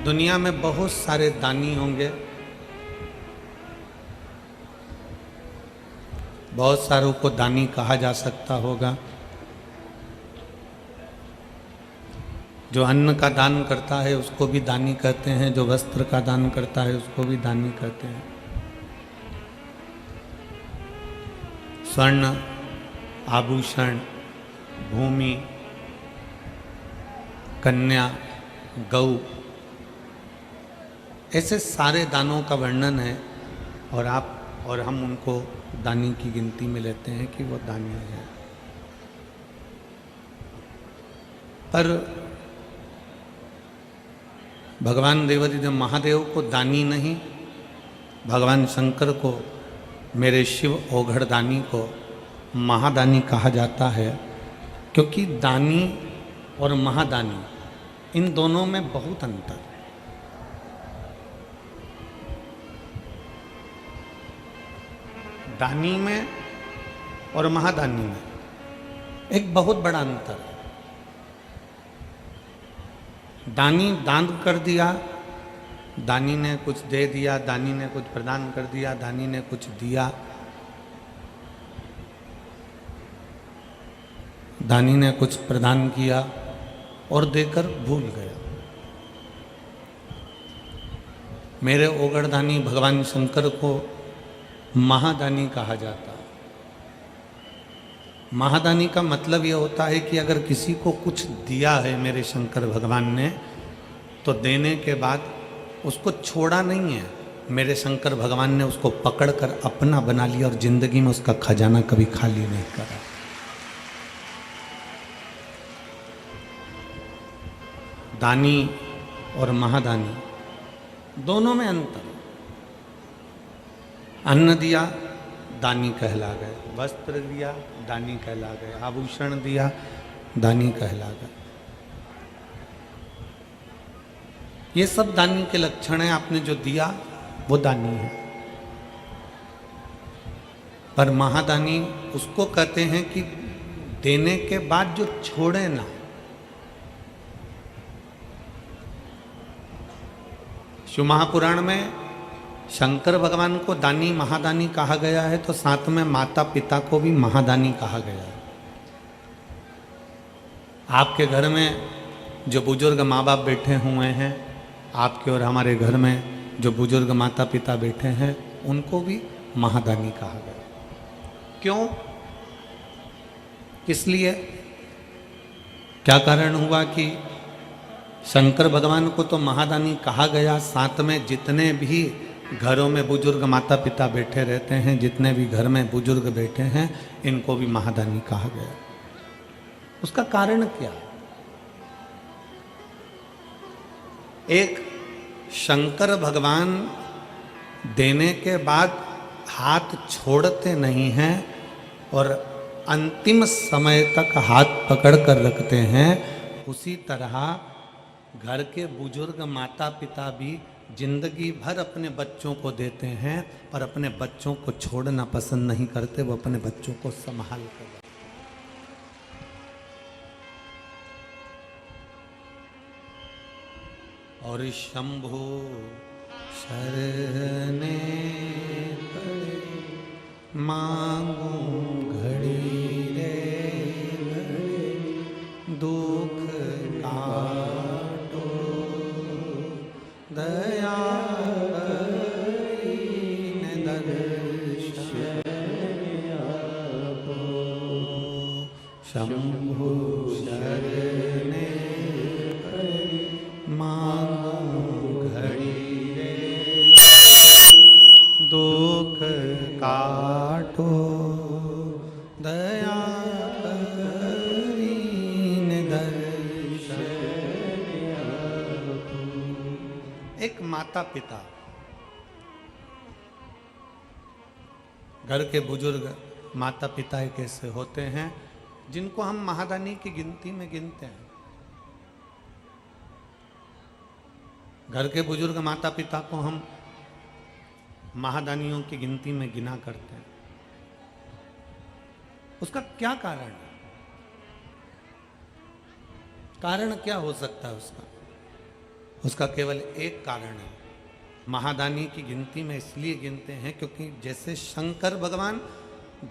दुनिया में बहुत सारे दानी होंगे, बहुत सारों को दानी कहा जा सकता होगा। जो अन्न का दान करता है उसको भी दानी कहते हैं, जो वस्त्र का दान करता है उसको भी दानी कहते हैं। स्वर्ण, आभूषण, भूमि, कन्या, गौ, ऐसे सारे दानों का वर्णन है और आप और हम उनको दानी की गिनती में लेते हैं कि वो दानी है। पर भगवान देवाधिदेव महादेव को दानी नहीं, भगवान शंकर को, मेरे शिव ओघड़ दानी को महादानी कहा जाता है, क्योंकि दानी और महादानी इन दोनों में बहुत अंतर है। दानी में और महादानी में एक बहुत बड़ा अंतर है। दानी दान कर दिया, दानी ने कुछ दे दिया, दानी ने कुछ प्रदान कर दिया, दानी ने कुछ दिया, दानी ने कुछ प्रदान किया और देकर भूल गया। मेरे ओगढ़ दानी भगवान शंकर को महादानी कहा जाता है। महादानी का मतलब यह होता है कि अगर किसी को कुछ दिया है मेरे शंकर भगवान ने, तो देने के बाद उसको छोड़ा नहीं है। मेरे शंकर भगवान ने उसको पकड़कर अपना बना लिया और जिंदगी में उसका खजाना कभी खाली नहीं करा। दानी और महादानी दोनों में अंतर। अन्न दिया, दानी कहला गए, वस्त्र दिया, दानी कहला गए, आभूषण दिया, दानी कहला गए। ये सब दानी के लक्षण हैं। आपने जो दिया वो दानी है। पर महादानी उसको कहते हैं कि देने के बाद जो छोड़े ना। शिव महापुराण में शंकर भगवान को दानी महादानी कहा गया है, तो साथ में माता पिता को भी महादानी कहा गया है। आपके घर में जो बुजुर्ग माँ बाप बैठे हुए हैं, आपके और हमारे घर में जो बुजुर्ग माता पिता बैठे हैं, उनको भी महादानी कहा गया। क्यों? किस लिए? क्या कारण हुआ कि शंकर भगवान को तो महादानी कहा गया, साथ में जितने भी घरों में बुजुर्ग माता पिता बैठे रहते हैं, जितने भी घर में बुजुर्ग बैठे हैं, इनको भी महादानी कहा गया। उसका कारण क्या? एक, शंकर भगवान देने के बाद हाथ छोड़ते नहीं हैं और अंतिम समय तक हाथ पकड़ कर रखते हैं। उसी तरह घर के बुजुर्ग माता पिता भी जिंदगी भर अपने बच्चों को देते हैं, पर अपने बच्चों को छोड़ना पसंद नहीं करते। वो अपने बच्चों को संभाल कर। और शंभो शरणे पड़े मांगू घड़ी रे घड़ी, दुख काटो दया करीन दर्शन आपो। शंभु शरणे पड़े मांगू घड़ी रे, दुख काटो दया करीन दर्शन आपो। एक माता पिता, घर के बुजुर्ग माता पिता एक ऐसे होते हैं जिनको हम महादानी की गिनती में गिनते हैं। घर के बुजुर्ग माता पिता को हम महादानियों की गिनती में गिना करते हैं। उसका क्या कारण है? कारण क्या हो सकता है उसका? उसका केवल एक कारण है। महादानी की गिनती में इसलिए गिनते हैं क्योंकि जैसे शंकर भगवान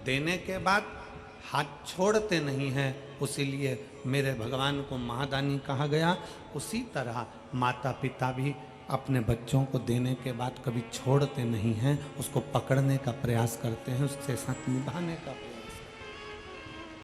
देने के बाद हाथ छोड़ते नहीं हैं, उसीलिए मेरे भगवान को महादानी कहा गया। उसी तरह माता पिता भी अपने बच्चों को देने के बाद कभी छोड़ते नहीं हैं, उसको पकड़ने का प्रयास करते हैं, उसके साथ निभाने का